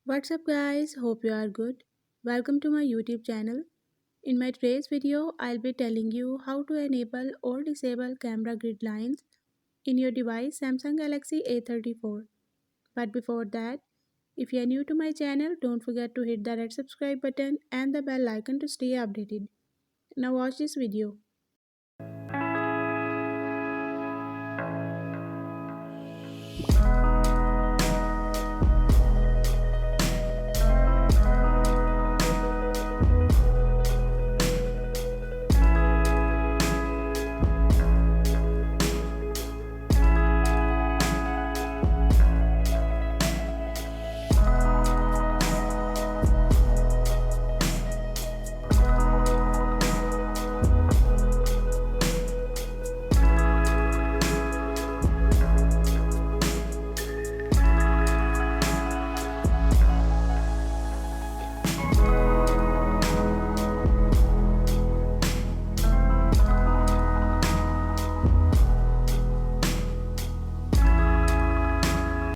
What's up guys? Hope you are good. Welcome to my YouTube channel. In my today's video, I'll be telling you how to enable or disable camera grid lines in your device Samsung Galaxy A34. But before that, if you are new to my channel, don't forget to hit the red subscribe button and the bell icon to stay updated. Now watch this video.